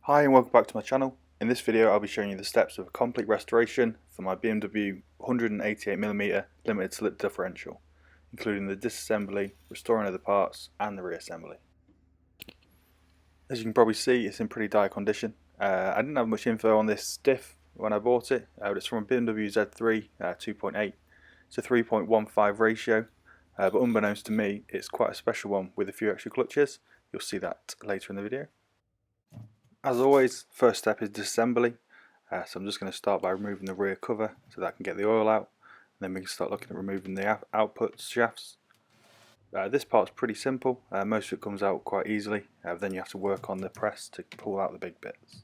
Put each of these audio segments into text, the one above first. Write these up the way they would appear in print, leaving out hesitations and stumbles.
Hi and welcome back to my channel. In this video I'll be showing you the steps of a complete restoration for my BMW 188mm limited slip differential, including the disassembly, restoring of the parts and the reassembly. As you can probably see, it's in pretty dire condition. I didn't have much info on this diff when I bought it, but it's from a BMW Z3 2.8. It's a 3.15 ratio, but unbeknownst to me it's quite a special one with a few extra clutches. You'll see that later in the video. As always, first step is disassembly, so I'm just going to start by removing the rear cover so that I can get the oil out, and then we can start looking at removing the output shafts. This part's pretty simple, most of it comes out quite easily, but then you have to work on the press to pull out the big bits.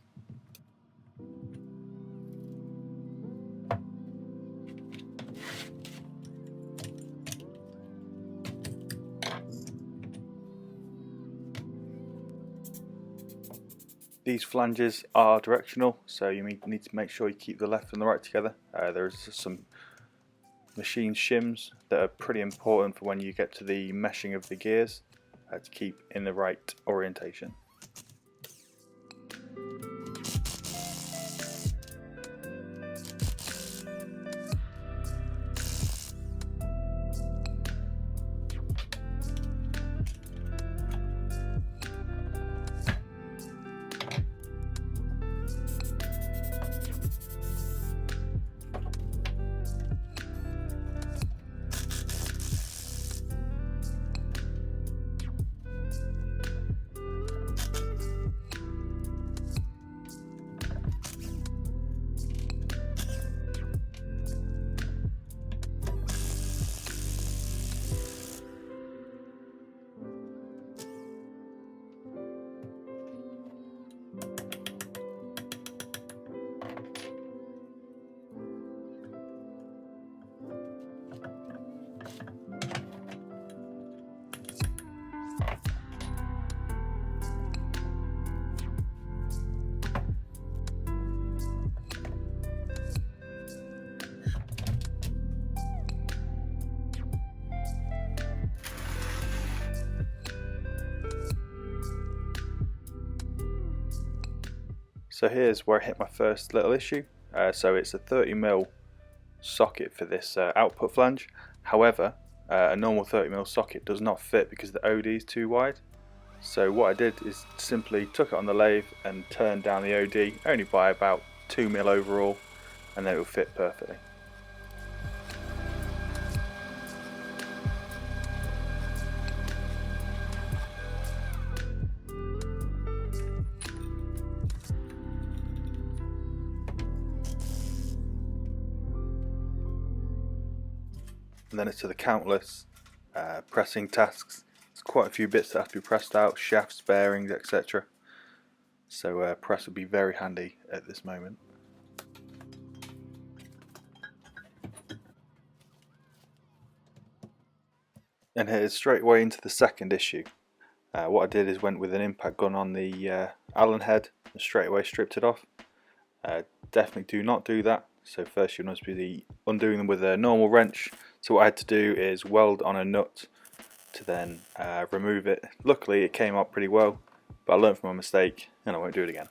These flanges are directional, so you need to make sure you keep the left and the right together. There's some machine shims that are pretty important for when you get to the meshing of the gears to keep in the right orientation. So here's where I hit my first little issue. So it's a 30mm socket for this output flange. However, a normal 30mm socket does not fit because the OD is too wide. So what I did is simply took it on the lathe and turned down the OD only by about 2mm overall, and then it will fit perfectly. And then it's to the countless pressing tasks. There's quite a few bits that have to be pressed out, shafts, bearings, etc. So press would be very handy at this moment. And here's straight away into the second issue. What I did is went with an impact gun on the Allen head and straight away stripped it off. Definitely do not do that. So first you must be undoing them with a normal wrench. So what I had to do is weld on a nut to then remove it. Luckily it came out pretty well, but I learned from my mistake and I won't do it again.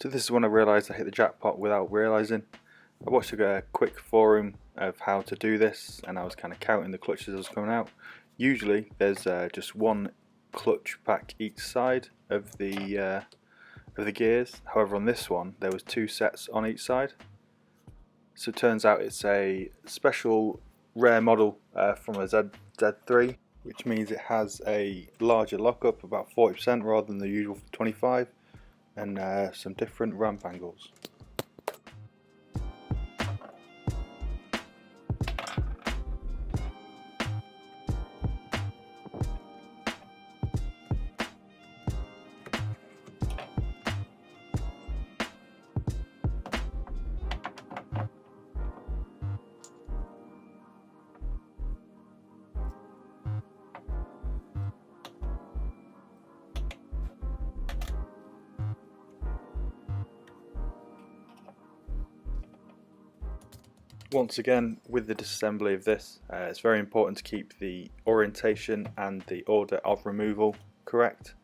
So this is when I realised I hit the jackpot without realising. I watched a quick forum of how to do this and I was kind of counting the clutches that was coming out. Usually there's just one clutch pack each side of the of the gears. However, on this one there was 2 sets on each side. So it turns out it's a special rare model from a Z3, which means it has a larger lockup, about 40% rather than the usual 25%, and some different ramp angles. Once again, with the disassembly of this, it's very important to keep the orientation and the order of removal correct.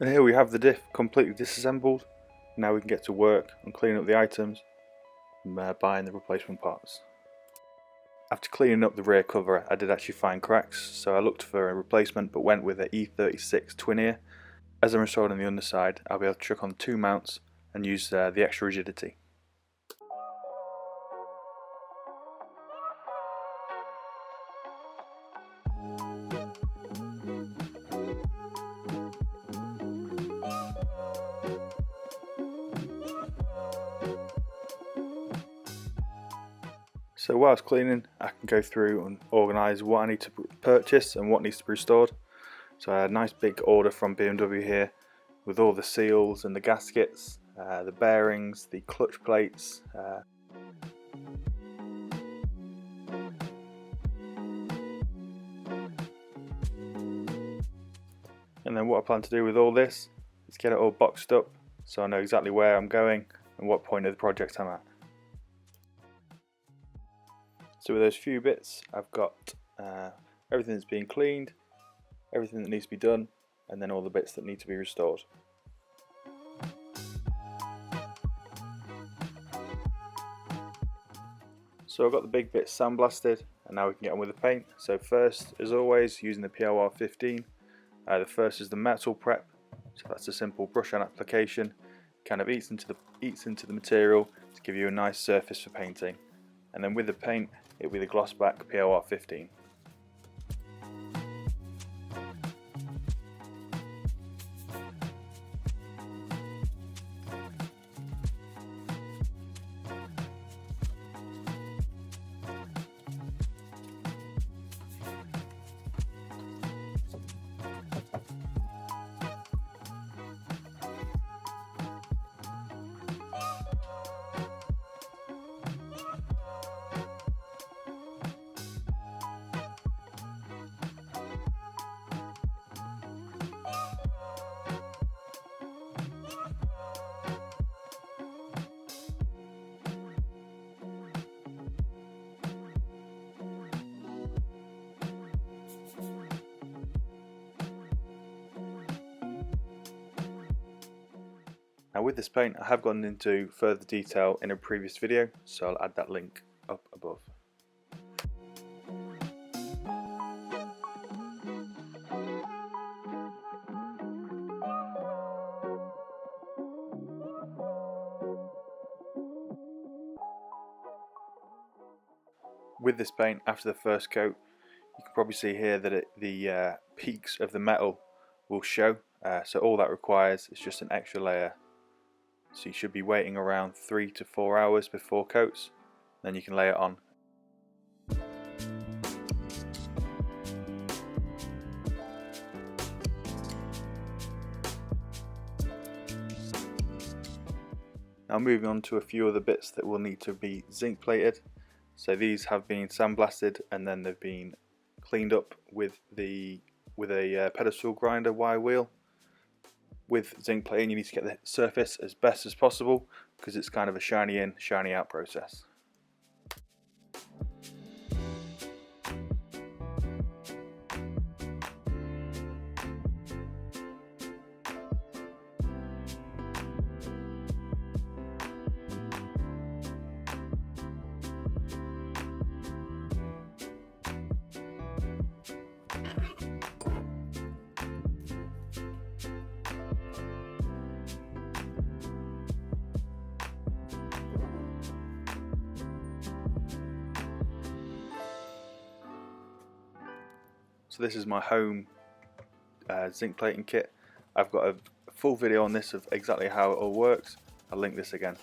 And here we have the diff completely disassembled. Now we can get to work and clean up the items and buying the replacement parts. After cleaning up the rear cover, I did actually find cracks, so I looked for a replacement but went with an E36 twin ear. As I'm installing the underside, I'll be able to chuck on 2 mounts and use the extra rigidity. So whilst cleaning, I can go through and organise what I need to purchase and what needs to be restored. So I had a nice big order from BMW here with all the seals and the gaskets, the bearings, the clutch plates. And then what I plan to do with all this is get it all boxed up so I know exactly where I'm going and what point of the project I'm at. So with those few bits, I've got everything that's being cleaned, everything that needs to be done, and then all the bits that need to be restored. So I've got the big bits sandblasted, And now we can get on with the paint. So first, as always, using the POR 15. The first is the metal prep. So that's a simple brush on application. Kind of eats into the material to give you a nice surface for painting. And then with the paint, it'll be the gloss back POR 15. Now with this paint, I have gone into further detail in a previous video, so I'll add that link up above. With this paint, after the first coat, you can probably see here that the peaks of the metal will show, so all that requires is just an extra layer. So you should be waiting around 3 to 4 hours before coats, then you can lay it on. Now moving on to a few other bits that will need to be zinc plated. So these have been sandblasted and then they've been cleaned up with a pedestal grinder wire wheel. With zinc plating, you need to get the surface as best as possible because it's kind of a shiny in, shiny out process. So this is my home zinc plating kit. I've got a full video on this of exactly how it all works. I'll link this again.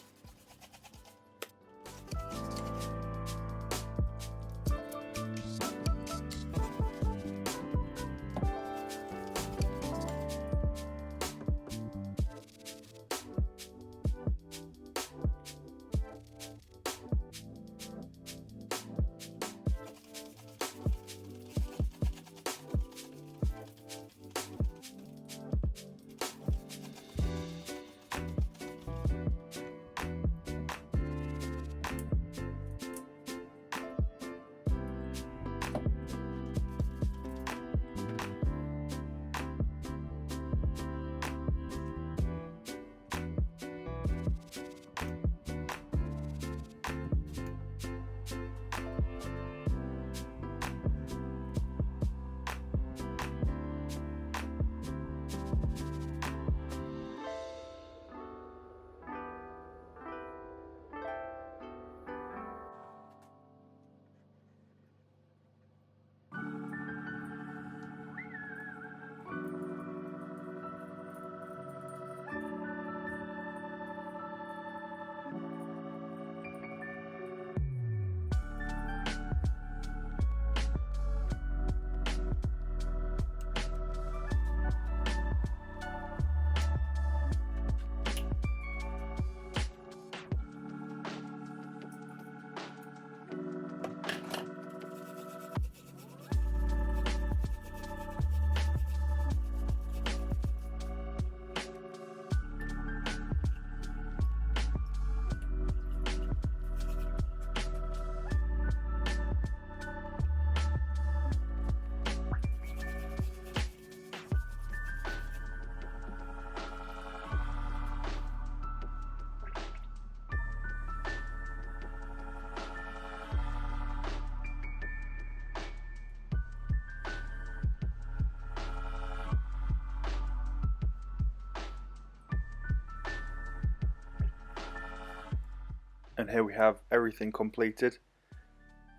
And here we have everything completed.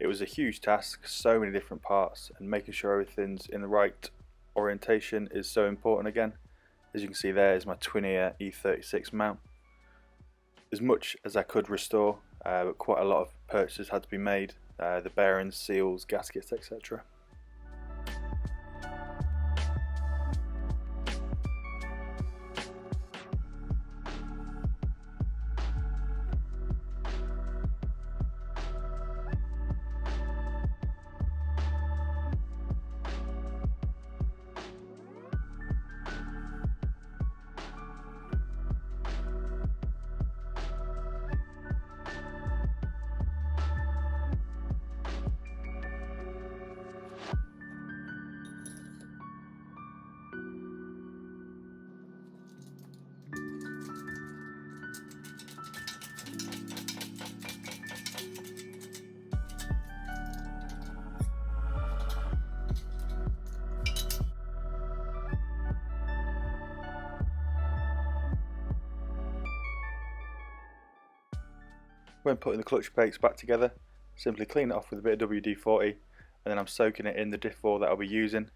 It was a huge task, so many different parts, and making sure everything's in the right orientation is so important again. As you can see, there is my twin ear E36 mount. As much as I could restore, but quite a lot of purchases had to be made, the bearings, seals, gaskets, etc. When putting the clutch plates back together, simply clean it off with a bit of WD-40, and then I'm soaking it in the diff oil that I'll be using,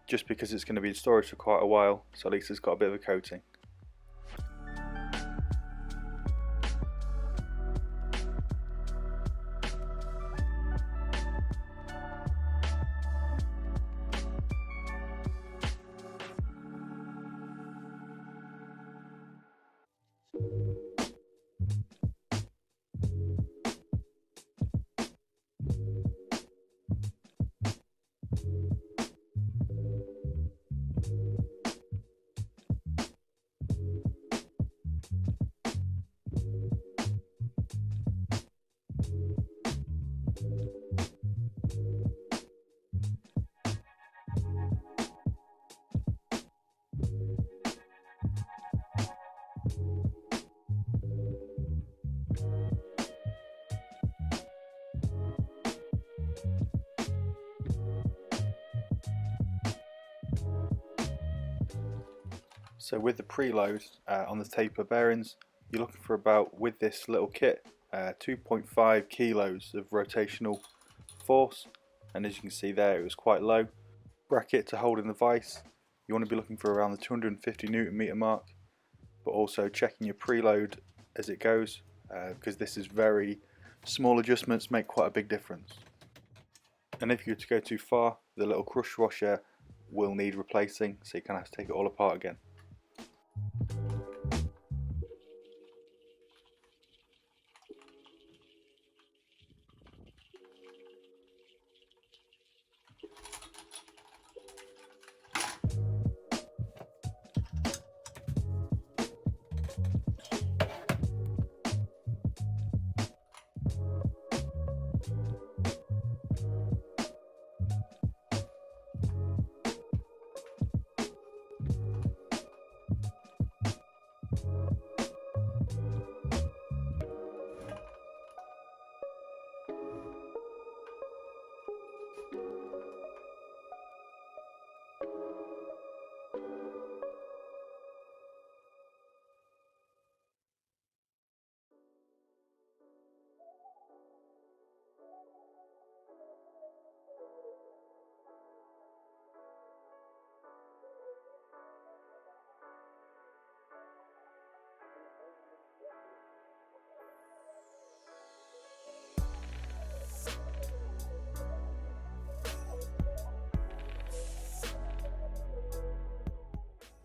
just because it's going to be in storage for quite a while, so at least it's got a bit of a coating. So with the preload on the taper bearings, you're looking for about, with this little kit, 2.5 kilos of rotational force, and as you can see there, it was quite low. Bracket to hold in the vise, you want to be looking for around the 250 Newton meter mark, but also checking your preload as it goes, because this is very small adjustments make quite a big difference. And if you were to go too far, the little crush washer will need replacing, so you kind of have to take it all apart again.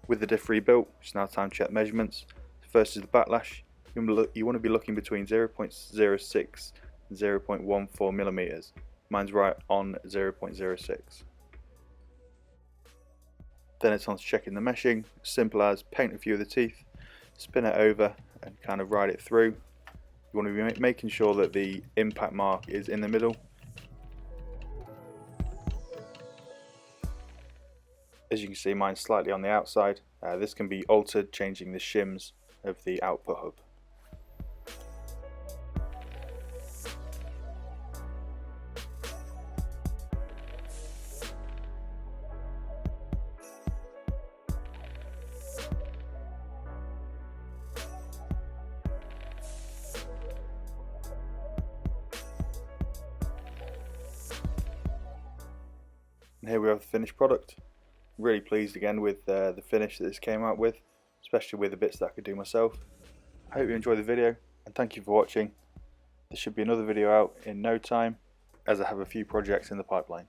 With the diff rebuilt, it's now time to check measurements. First is the backlash. You want to be looking between 0.06 and 0.14 millimeters. Mine's right on 0.06. Then it's on to checking the meshing. Simple as paint a few of the teeth, spin it over and kind of ride it through. You want to be making sure that the impact mark is in the middle. As you can see, mine's slightly on the outside. This can be altered, changing the shims of the output hub. And here we have the finished product. Really pleased again with the finish that this came out with, especially with the bits that I could do myself. I hope you enjoyed the video and thank you for watching. There should be another video out in no time, as I have a few projects in the pipeline.